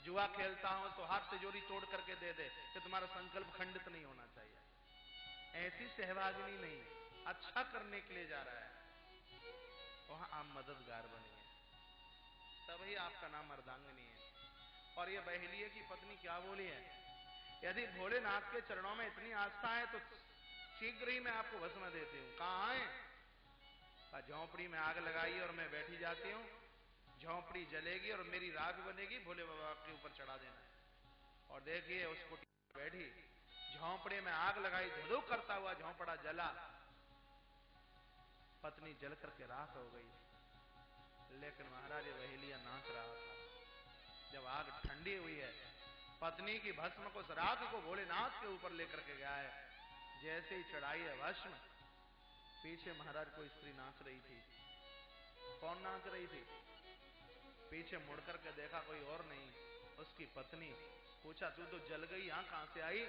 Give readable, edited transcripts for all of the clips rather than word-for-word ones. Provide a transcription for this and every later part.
जुआ खेलता हूं तो हाथ तिजोरी तोड़ करके दे दे कि तुम्हारा संकल्प खंडित नहीं होना चाहिए। ऐसी सहभागिनी नहीं, अच्छा करने के लिए जा रहा है, वहां आप मददगार बनिए, तभी आपका नाम अर्धांगिनी है। और ये बहेलिये की पत्नी क्या बोली है, यदि भोलेनाथ के चरणों में इतनी आस्था है तो शीघ्र ही मैं आपको भस्म देती हूं। कहां है? झोंपड़ी में आग लगाई और मैं बैठी जाती हूं, झोंपड़ी जलेगी और मेरी राख बनेगी, भोले बाबा के ऊपर चढ़ा देना। और देखिए उस कुटी में बैठी, झोंपड़े में आग लगाई, धुधुक करता हुआ झोंपड़ा जला, पत्नी जल करके राख हो गई। लेकिन महाराज बहेलिया नाच रहा था। जब आग ठंडी हुई है, पत्नी की भस्म को, राख को भोलेनाथ के ऊपर लेकर के गया है, जैसे ही चढ़ाई है भस्म, पीछे महाराज कोई स्त्री नाच रही थी। कौन नाच रही थी? पीछे मुड़ करके देखा, कोई और नहीं, उसकी पत्नी। पूछा तू तो जल गई, यहां कहां से आई?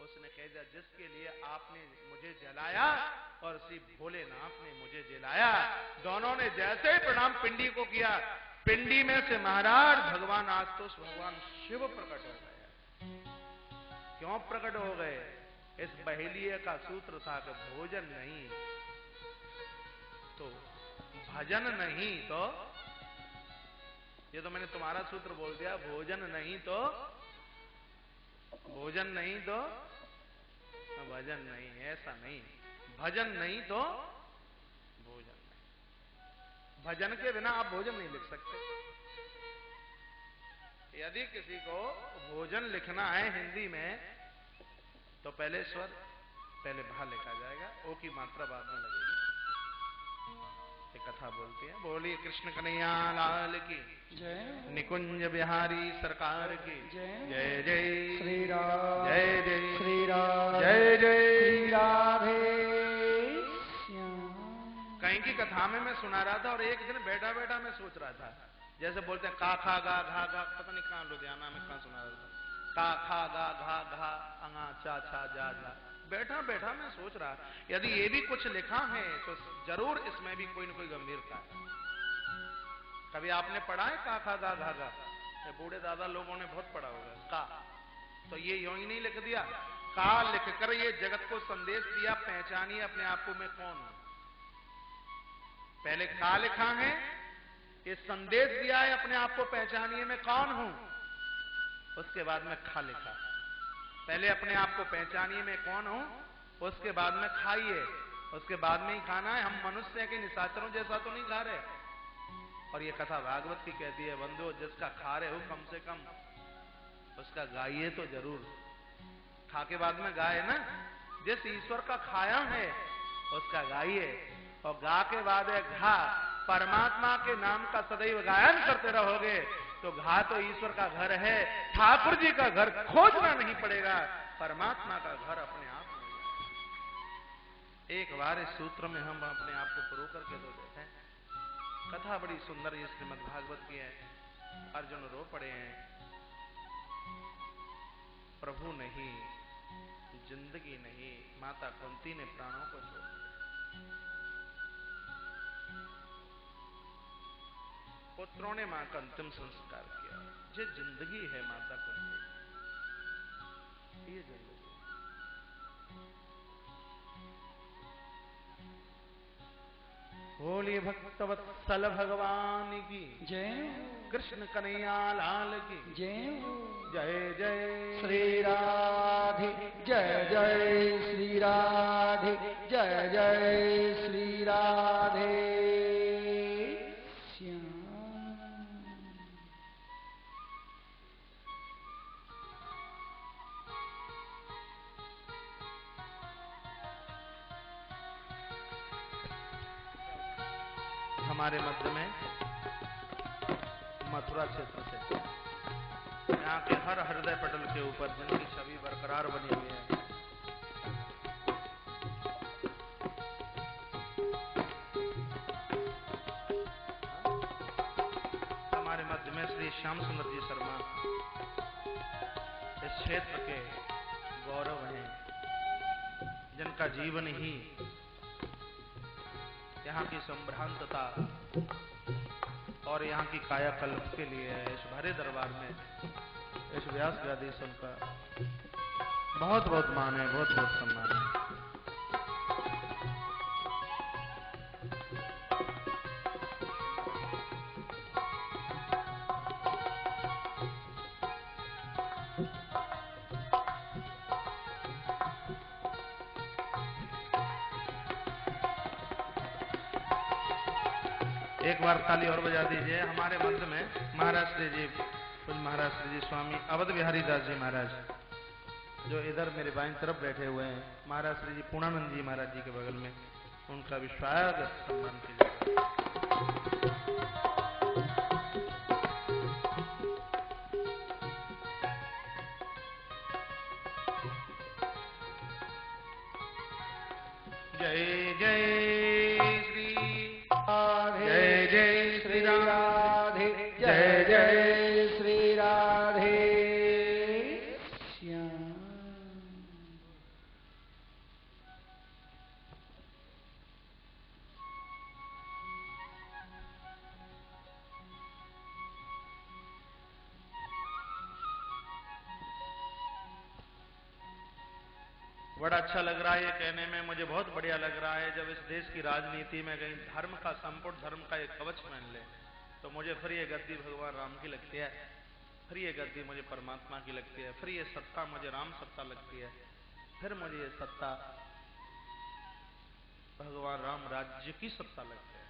उसने कह दिया जिसके लिए आपने मुझे जलाया और श्री भोलेनाथ ने मुझे जलाया, दोनों ने जैसे ही प्रणाम पिंडी को किया, पिंडी में से महाराज भगवान आशुतोष भगवान शिव प्रकट हो गए। क्यों प्रकट हो गए? इस बहेलिये का सूत्र था कि भोजन नहीं तो भजन नहीं तो, ये तो मैंने तुम्हारा सूत्र बोल दिया, भोजन नहीं तो भोजन नहीं तो भजन नहीं, ऐसा नहीं, भजन नहीं तो भोजन नहीं। भजन के बिना आप भोजन नहीं लिख सकते। यदि किसी को भोजन लिखना है हिंदी में तो पहले स्वर, पहले भा लिखा जाएगा, ओ की मात्रा बाद में लगेगी। ये कथा बोलती है। बोलिए कृष्ण कन्हैया लाल की जय, निकुंज बिहारी सरकार की जय, जय जय श्री राम, जय जय श्री राम, जय जय श्री राधे श्याम। कहीं की कथा में मैं सुना रहा था और एक दिन बैठा बैठा मैं सोच रहा था, जैसे बोलते हैं का खा गा घा गा, पता नहीं कहां लुधियाना में कहां सुना रहा था, का खा गा घा घा अंगा चा छा जा जा। बैठा बैठा मैं सोच रहा, यदि ये भी कुछ लिखा है तो जरूर इसमें भी कोई न कोई गंभीरता है। कभी आपने पढ़ा है का खा गा घा गा? ये बूढ़े दादा लोगों ने बहुत पढ़ा होगा का, तो ये यूं ही नहीं लिख दिया। का लिखकर ये जगत को संदेश दिया, पहचानिए अपने आप को मैं कौन हूं। पहले का लिखा है, ये संदेश दिया है अपने आप को पहचानिए मैं कौन हूं। उसके बाद में खा लिखा, पहले अपने आप को पहचानिए मैं कौन हूं, उसके बाद में खाइए, उसके बाद में ही खाना है। हम मनुष्य हैं कि निशाचरों जैसा तो नहीं खा रहे। और ये कथा भागवत की कहती है, बंधु जिसका खा रहे हो कम से कम उसका गाइए तो जरूर। खा के बाद में गाए ना, जिस ईश्वर का खाया है उसका गाइए, और गा के बाद है घा, परमात्मा के नाम का सदैव गायन करते रहोगे तो घा तो ईश्वर का घर है, ठाकुर जी का घर खोजना नहीं पड़ेगा, परमात्मा का घर अपने आप में। एक बार इस सूत्र में हम अपने आप को प्रो करके तो देखें। कथा बड़ी सुंदर ये श्रीमद् भागवत की है। अर्जुन रो पड़े हैं, प्रभु नहीं, जिंदगी नहीं, माता कुंती ने प्राणों को छोड़ दिया, पुत्रों ने मां का अंतिम संस्कार किया। ये जिंदगी है माता कुंती, ये जिंदगी। बोलिए भक्तवत्सल भगवान की जय, कृष्ण कन्हैया लाल की जय, जय जय श्री राधे, जय जय श्री राधे, जय जय श्री राधे श्याम। हमारे मध्य में मथुरा क्षेत्र से, यहाँ के हर हृदय पटल के ऊपर जिनकी छवि बरकरार बनी हुई है, हमारे मध्य में श्री श्याम सुंदर जी शर्मा इस क्षेत्र के गौरव हैं, जिनका जीवन ही यहाँ की संभ्रांतता और यहाँ की कायाकल्प के लिए है। इस भरे दरबार में व्यास व्याधि सुनकर बहुत बहुत मान है, बहुत बहुत सम्मान है। एक बार ताली और बजा दीजिए। हमारे मध्य में महाराज श्री जी, कुछ महाराज श्री जी स्वामी अवध बिहारी दास जी महाराज, जो इधर मेरे बाईं तरफ बैठे हुए हैं, महाराज श्री जी पूर्णानंद जी महाराज जी के बगल में, उनका भी स्वागत सम्मान कीजिए। जय जय श्री राधे, जय जय श्री राधे, जय जय श्री राधे श्याम। बड़ा अच्छा लग रहा है ये कहने में, मुझे बहुत बढ़िया लग रहा है। जब इस देश की राजनीति में कहीं धर्म का संपूर्ण धर्म का एक कवच पहन ले, तो मुझे फिर ये गद्दी भगवान राम की लगती है, फिर ये गद्दी मुझे परमात्मा की लगती है, फिर ये सत्ता मुझे राम सत्ता लगती है, फिर मुझे ये सत्ता भगवान राम राज्य की सत्ता लगती है।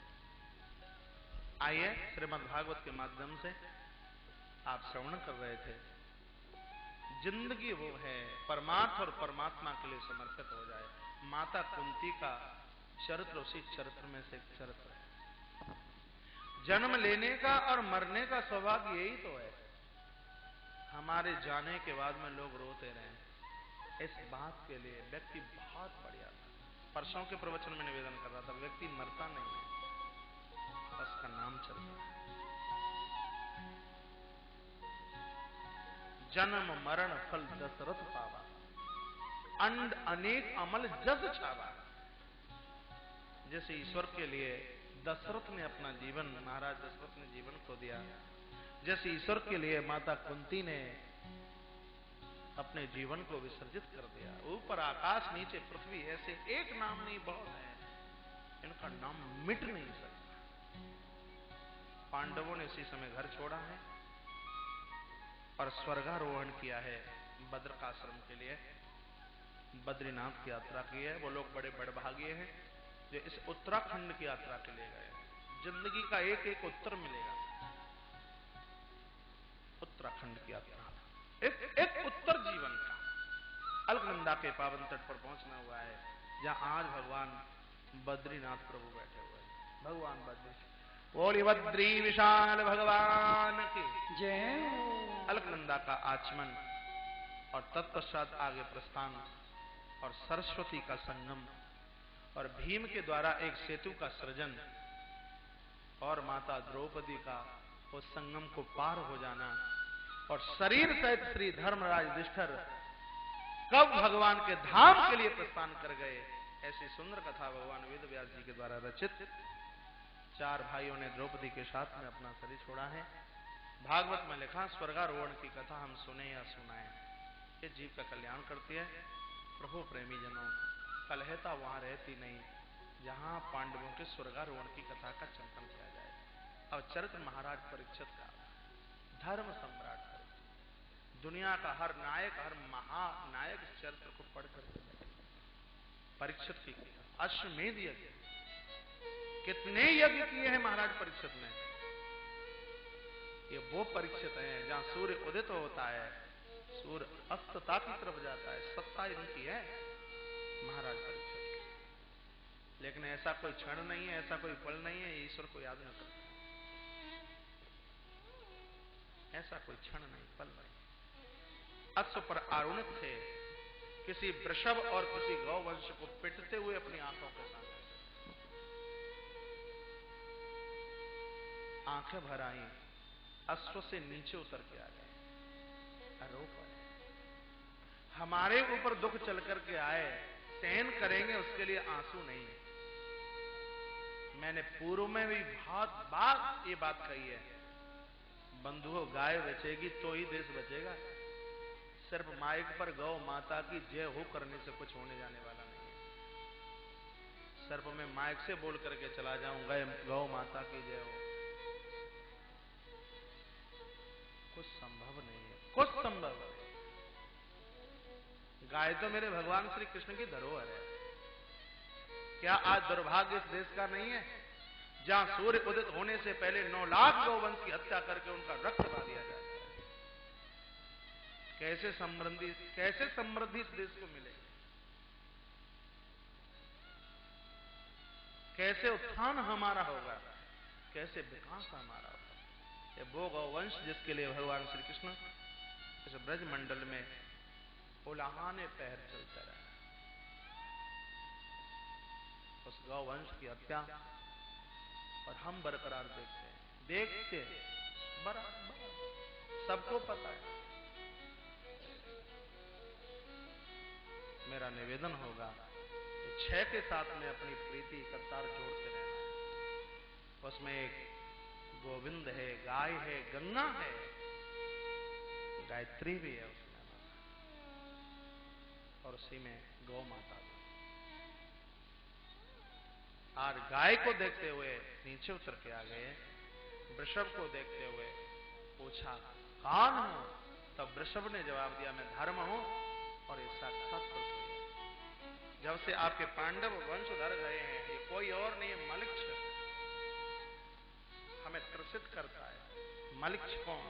आइए, श्रीमद् भागवत के माध्यम से आप श्रवण कर रहे थे, जिंदगी वो है परमार्थ और परमात्मा के लिए समर्पित हो जाए। माता कुंती का चरित्र उसी चरित्र में से एक चरित्र है। जन्म लेने का और मरने का सौभाग्य यही तो है। हमारे जाने के बाद में लोग रोते रहे, इस बात के लिए व्यक्ति बहुत बढ़िया था। परसों के प्रवचन में निवेदन कर रहा था, व्यक्ति मरता नहीं है, उसका नाम चलता है। जन्म मरण फल दशरथ पावा, अंड अनेक अमल जस छावा। जैसे ईश्वर के लिए दशरथ ने अपना जीवन, महाराज दशरथ ने जीवन खो दिया, जैसे ईश्वर के लिए माता कुंती ने अपने जीवन को विसर्जित कर दिया। ऊपर आकाश नीचे पृथ्वी, ऐसे एक नाम नहीं बहुत है, इनका नाम मिट नहीं सकता। पांडवों ने इसी समय घर छोड़ा है और स्वर्गारोहण किया है बद्रिकाश्रम के लिए, बद्रीनाथ की यात्रा की है। वो लोग बड़े बड़भागे हैं जो इस उत्तराखंड की यात्रा के लिए गए। जिंदगी का एक एक उत्तर मिलेगा। उत्तराखंड की यात्रा, एक एक उत्तर जीवन का। अलकनंदा के पावन तट पर पहुंचना हुआ है, जहां आज भगवान बद्रीनाथ प्रभु बैठे हुए हैं। भगवान बद्री, बोली बद्री विशाल भगवान की जय। अलकनंदा का आचमन और तत्पश्चात आगे प्रस्थान और सरस्वती का संगम और भीम के द्वारा एक सेतु का सृजन और माता द्रौपदी का उस संगम को पार हो जाना और शरीर सहित श्री धर्मराज युधिष्ठिर कब भगवान के धाम के लिए प्रस्थान कर गए, ऐसी सुंदर कथा भगवान वेद व्यास जी के द्वारा रचित। चार भाइयों ने द्रौपदी के साथ में अपना शरीर छोड़ा है। भागवत में लिखा, स्वर्गारोहण की कथा हम सुने या सुनाएं, ये जीव का कल्याण करती है। प्रभु प्रेमी जनों, कलहता वहां रहती नहीं जहां पांडवों के स्वर्गारोहण की कथा का चिंतन किया जाए। अब चरित्र महाराज परीक्षित का, धर्म सम्राट परीक्षित, दुनिया का हर नायक, हर महानायक चरित्र को पढ़कर परीक्षित की अश्वमेध यज्ञ, कितने यज्ञ किए हैं महाराज परीक्षित ने। ये वो परीक्षित हैं जहां सूर्य उदित होता है, सूर्य अस्तता की तरफ जाता है, सत्ता इनकी है महाराज परीक्षित। लेकिन ऐसा कोई क्षण नहीं है, ऐसा कोई पल नहीं है ईश्वर को याद न करता। ऐसा कोई क्षण नहीं, पल नहीं। अश्व पर आरूढ़ थे, किसी वृषभ और किसी गौवंश को पिटते हुए अपनी आंखों के सामने आंखें भर आई, अश्व से नीचे उतर के आ गए। आरोप है हमारे ऊपर दुख चल करके आए, सहन करेंगे, उसके लिए आंसू नहीं। मैंने पूर्व में भी बहुत बार ये बात कही है, बंधुओं गाय बचेगी तो ही देश बचेगा। सिर्फ माइक पर गौ माता की जय हो करने से कुछ होने जाने वाला नहीं है। सिर्फ मैं माइक से बोल करके चला जाऊंगा गौ माता की जय हो, कुछ संभव नहीं है, कुछ संभव नहीं। गाय तो मेरे भगवान श्री कृष्ण की धरोहर है। क्या आज दुर्भाग्य इस देश का नहीं है जहां सूर्य उदित होने से पहले 9 लाख गौवंश की हत्या करके उनका रक्त बहा दिया जाता है? कैसे समृद्धि इस देश को मिलेगी? कैसे उत्थान हमारा होगा? कैसे विकास हमारा होगा? ये वो गौवंश जिसके लिए भगवान श्री कृष्ण इस ब्रज मंडल में उलाहाने पैर चलते रहे, उस गौवंश की हत्या और हम बरकरार देखते बराबर, सबको पता है। मेरा निवेदन होगा 6 के साथ में अपनी प्रीति का तार जोड़ते रहना है। उसमें एक गोविंद है, गाय है, गंगा है, गायत्री भी है उसमें, और उसी में गौ माता भी। आज गाय को देखते हुए नीचे उतर के आ गए, वृषभ को देखते हुए पूछा कौन हो? तब वृषभ ने जवाब दिया मैं धर्म हूं, और ये साक्षात पुरुष है। जब से आपके पांडव वंशधर गए हैं, ये कोई और नहीं है, मलिक्ष हमें त्रसित करता है। मलिक्ष कौन?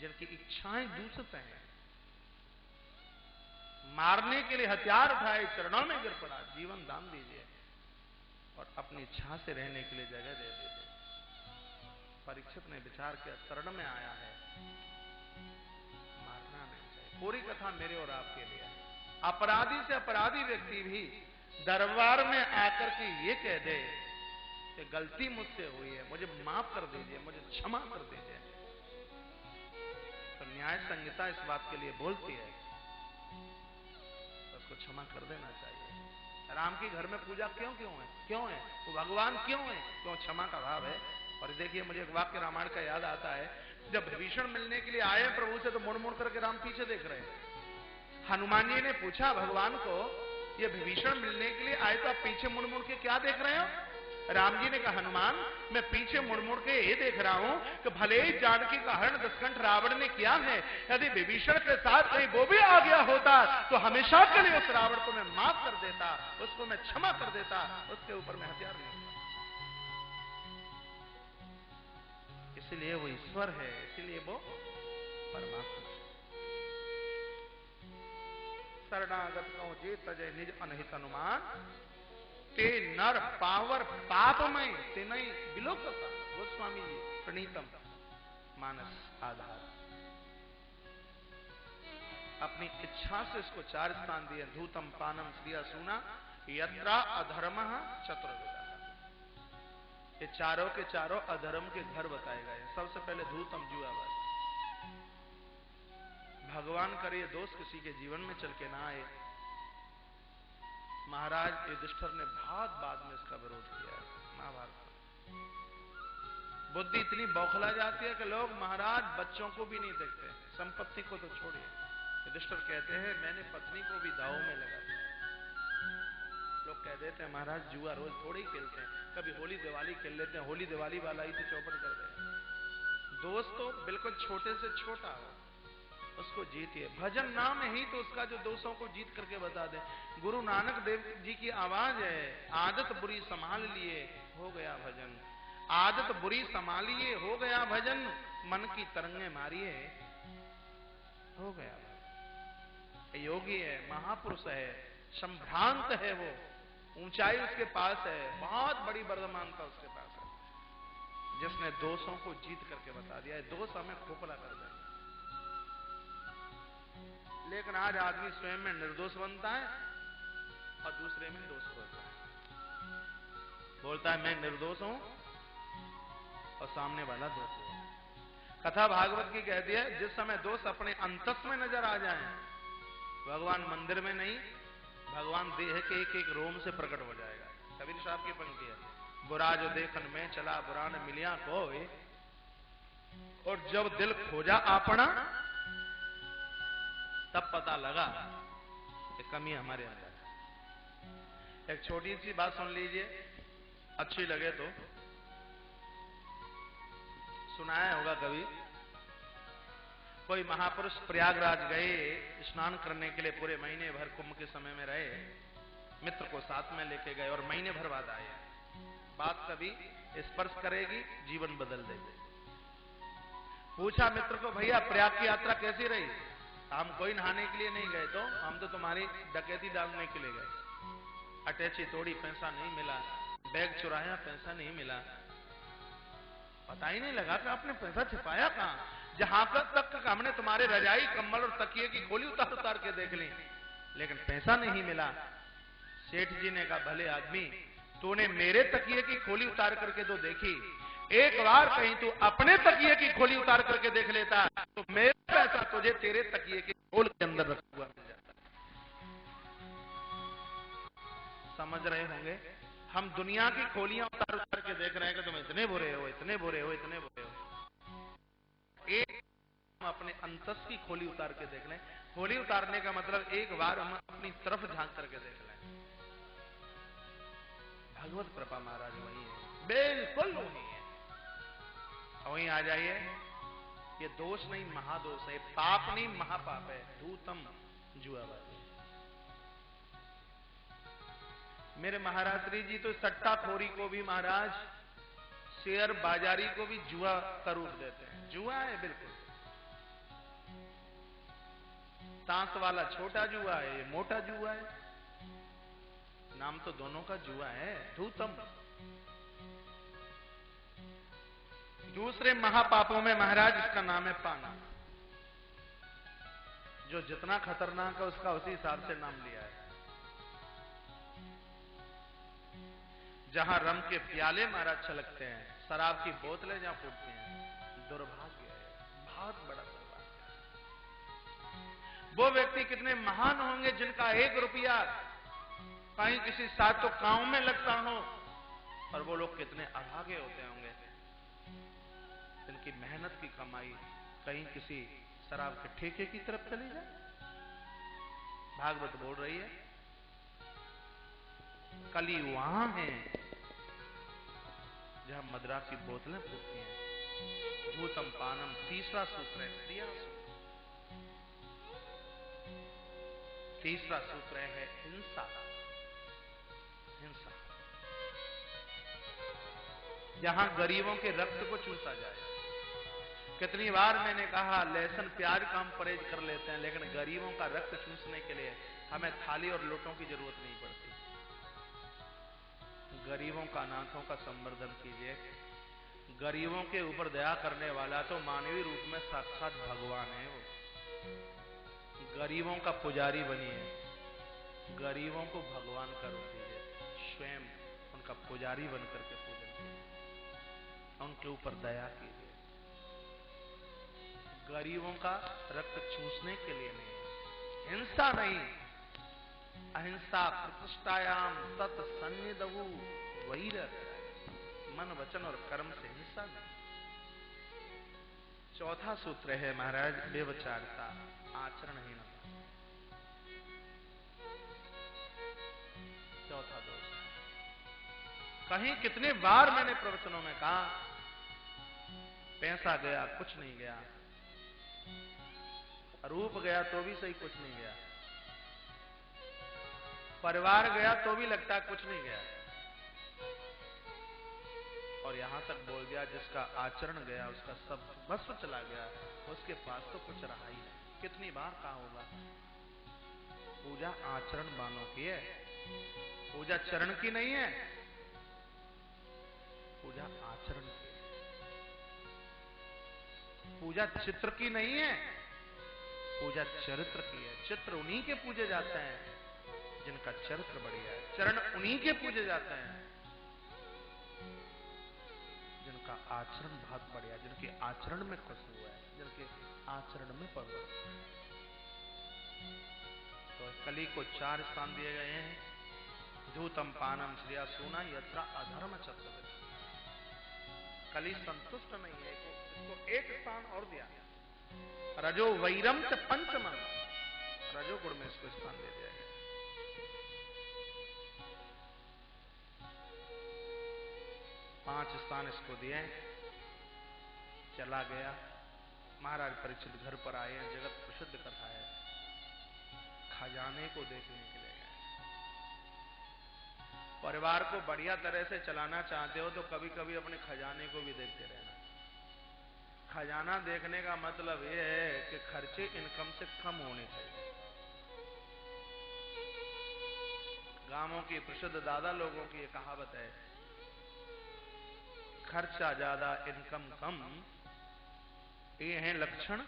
जिनकी इच्छाएं दूषित हैं, मारने के लिए हथियार उठाए, चरणों में गिर पड़ा, जीवन दान दीजिए और अपनी इच्छा से रहने के लिए जगह दे दीजिए। परीक्षित ने विचार किया, शरण में आया है, मारना नहीं चाहिए। पूरी कथा मेरे और आपके लिए। अपराधी से अपराधी व्यक्ति भी दरबार में आकर के ये कह दे कि गलती मुझसे हुई है, मुझे माफ कर दीजिए, मुझे क्षमा कर दीजिए, तो न्याय संहिता इस बात के लिए बोलती है तो उसको क्षमा कर देना चाहिए। राम की घर में पूजा क्यों है? वो भगवान क्यों है? क्यों? क्षमा का भाव है। और देखिए, मुझे एक वाक्य रामायण का याद आता है, जब विभीषण मिलने के लिए आए प्रभु से तो मुड़ मुड़ करके राम पीछे देख रहे हैं। हनुमान जी ने पूछा भगवान को, ये विभीषण मिलने के लिए आए तो आप पीछे मुड़ मुड़ के क्या देख रहे हो? राम जी ने कहा, हनुमान मैं पीछे मुड़ मुड़ के ये देख रहा हूं कि भले ही जानकी का हरण दशकंठ रावण ने किया है, यदि विभीषण के साथ कहीं वो भी आ गया होता तो हमेशा के लिए उस रावण को मैं माफ कर देता, उसको मैं क्षमा कर देता, उसके ऊपर मैं हथियार नहीं उठाता। इसलिए वो ईश्वर है, इसलिए वो परमात्मा। शरणागत कहो जे तजय निज अनहित अनुमान, ते नर पावर पापमय ते नहीं विलोकता। गोस्वामी जी प्रणीतम मानस आधार। अपनी इच्छा से इसको 4 स्थान दिए, धूतम पानम श्रिया सूना यत्रा अधर्म चतुर्विधा। ये चारों के चारों अधर्म के घर बताए गए। सबसे पहले धूतम जुआबाजी। भगवान करे दोष किसी के जीवन में चल के ना आए। महाराज युधिष्ठिर ने बहुत बाद में इसका विरोध किया है महाभारत में। बुद्धि इतनी बौखला जाती है कि लोग महाराज बच्चों को भी नहीं देखते, संपत्ति को तो छोड़िए। युधिष्ठिर कहते हैं मैंने पत्नी को भी दांव में लगा दिया। लोग कह देते हैं महाराज जुआ रोज थोड़ी खेलते हैं, कभी होली दिवाली खेल लेते हैं, होली दिवाली वाला ही तो चौपट कर दे। दोस्त तो बिल्कुल छोटे से छोटा हो, उसको जीतिए। भजन नाम ही तो उसका जो दोषों को जीत करके बता दे। गुरु नानक देव जी की आवाज है, आदत बुरी संभाल लिए हो गया भजन। आदत बुरी संभालिए हो गया भजन, मन की तरंगे मारिए हो गया भजन। योगी है, महापुरुष है, संभ्रांत है, वो ऊंचाई उसके पास है, बहुत बड़ी वर्धमानता उसके पास है, जिसने दोषों को जीत करके बता दिया है। दोष हमें खोखला कर देंगे, लेकिन आज आदमी स्वयं में निर्दोष बनता है और दूसरे में दोष खोजता है। बोलता है मैं निर्दोष हूं और सामने वाला दोषी है। कथा भागवत की कहती है जिस समय दोष अपने अंतस में नजर आ जाए, भगवान मंदिर में नहीं, भगवान देह के एक एक रोम से प्रकट हो जाएगा। कबीर साहब की पंक्ति है, बुरा जो देखन में चला बुरा न मिलिया कोई, और जब दिल खोजा अपना तब पता लगा कि कमी हमारे अंदर है। एक छोटी सी बात सुन लीजिए, अच्छी लगे तो। सुनाया होगा कभी, कोई महापुरुष प्रयागराज गए स्नान करने के लिए, पूरे महीने भर कुंभ के समय में रहे, मित्र को साथ में लेके गए और महीने भर बाद आए। बात कभी स्पर्श करेगी, जीवन बदल देगी। पूछा मित्र को, भैया प्रयाग की यात्रा कैसी रही? हम कोई नहाने के लिए नहीं गए, तो हम तो तुम्हारी डकैती डालने के लिए गए। अटैची तोड़ी, पैसा नहीं मिला। बैग चुराया, पैसा नहीं मिला। पता ही नहीं लगा कि आपने पैसा छिपाया कहां। जहां तक हमने तुम्हारे रजाई, कंबल और तकिए की खोली उतार उतार के देख ली, लेकिन पैसा नहीं मिला। सेठ जी ने कहा, भले आदमी, तूने मेरे तकिए की खोली उतार करके तो देखी, एक बार कहीं तू अपने तकिए की खोली उतार करके देख लेता तो मेरा पैसा तुझे तेरे तकिए के खोल के अंदर रखा हुआ मिल जाता। समझ रहे होंगे, हम दुनिया की खोलियां उतार उतार के देख रहे हैं कि तुम इतने बुरे हो, इतने बुरे हो, इतने बुरे हो। एक हम अपने अंतस की खोली उतार के देख लें। खोली उतारने का मतलब एक बार हम अपनी तरफ झांक करके देख लें। भगवत कृपा महाराज वही है, बिल्कुल वही है। वहीं आ जाइए, ये दोष नहीं महादोष है, पाप नहीं महापाप है, धूतम जुआबाजी। मेरे महाराज श्री जी तो सट्टाखोरी को भी महाराज, शेयर बाजारी को भी जुआ का रूप देते हैं। जुआ है बिल्कुल। ताश वाला छोटा जुआ है, ये मोटा जुआ है। नाम तो दोनों का जुआ है, धूतम। दूसरे महापापों में महाराज इसका नाम है पाना, जो जितना खतरनाक है उसका उसी हिसाब से नाम लिया है। जहां रम के प्याले महाराज छलकते हैं, शराब की बोतलें जहां फूटती हैं, दुर्भाग्य है, बहुत बड़ा दुर्भाग्य। वो व्यक्ति कितने महान होंगे जिनका 1 रुपया कहीं किसी साधु गांव में लगता हो, और वो लोग कितने अभागे होते होंगे जिनकी मेहनत की कमाई कहीं किसी शराब के ठेके की तरफ चली जाए। भागवत बोल रही है, कली वहां है जहां मदरा की बोतलें फूटती हैं। झूठम पानम, तीसरा सूत्र है, क्रिया सूत्र। तीसरा सूत्र है हिंसा। हिंसा, जहां गरीबों के रक्त को चूसा जाए। कितनी बार मैंने कहा, लहसुन प्याज का हम परहेज कर लेते हैं, लेकिन गरीबों का रक्त चूसने के लिए हमें थाली और लोटों की जरूरत नहीं पड़ती। गरीबों का, अनाथों का संवर्धन कीजिए। गरीबों के ऊपर दया करने वाला तो मानवीय रूप में साक्षात भगवान है। वो गरीबों का पुजारी बनिए, गरीबों को भगवान का रूप दीजिए, स्वयं उनका पुजारी बनकर के पूजन कीजिए, उनके ऊपर दया कीजिए। गरीबों का रक्त चूसने के लिए नहीं, हिंसा नहीं। अहिंसा प्रतिष्ठायाम तत् सन्निधौ वैर, मन वचन और कर्म से हिंसा नहीं। चौथा सूत्र है महाराज व्यभिचारिता, आचरणहीनता। चौथा दोष। कहीं कितने बार मैंने प्रवचनों में कहा, पैसा गया कुछ नहीं गया, रूप गया तो भी सही कुछ नहीं गया, परिवार गया तो भी लगता है कुछ नहीं गया, और यहां तक बोल गया जिसका आचरण गया उसका सब भस्म चला गया, उसके पास तो कुछ रहा ही नहीं। कितनी बार कहा होगा, पूजा आचरण वालों की है, पूजा चरण की नहीं है, पूजा आचरण की है। पूजा चित्र की नहीं है, पूजा चरित्र की है। चित्र उन्हीं के पूजे जाते हैं जिनका चरित्र बढ़िया है, चरण उन्हीं के पूजे जाते हैं जिनका आचरण बहुत बढ़िया, जिनके आचरण में खुशबू है, जिनके आचरण में पवित्र है। तो कली को 4 स्थान दिए गए हैं, धूतम पानम श्रिया सोना यत्रा अधर्म चतुर्थ। कली संतुष्ट नहीं है, इसको 1 स्थान और दिया, रजो वैरम च पंचमम, रजोगुण में इसको स्थान दे दिया गया। पांच स्थान इसको दिए, चला गया। महाराज परीक्षित घर पर आए, जगत प्रसिद्ध कथा है, खजाने को देखने के लिए गए। परिवार को बढ़िया तरह से चलाना चाहते हो तो कभी कभी अपने खजाने को भी देखते रहना। खजाना देखने का मतलब यह है कि खर्चे इनकम से कम होने चाहिए। गांवों की प्रसिद्ध दादा लोगों की यह कहावत है, खर्चा ज्यादा इनकम कम, ये हैं लक्षण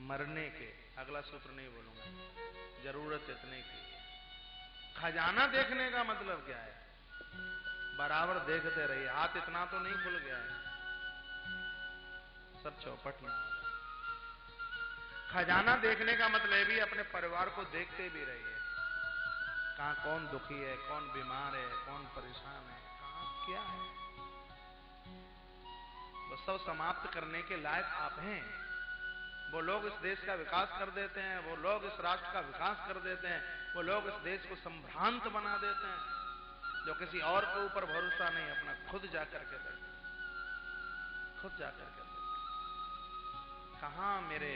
मरने के। अगला सूत्र नहीं बोलूंगा, जरूरत इतने की। खजाना देखने का मतलब क्या है? बराबर देखते रहिए। हाथ इतना तो नहीं खुल गया है, सब चौपट ना हो। खजाना देखने का मतलब भी अपने परिवार को देखते भी रहिए। कहां कौन दुखी है, कौन बीमार है, कौन परेशान है, कहां क्या है। वो सब समाप्त करने के लायक आप हैं। वो लोग इस देश का विकास कर देते हैं, वो लोग इस राष्ट्र का विकास कर देते हैं, वो लोग इस देश को संभ्रांत बना देते हैं। जो किसी और के ऊपर भरोसा नहीं, अपना खुद जाकर के देखते, खुद जाकर के देखते। कहां मेरे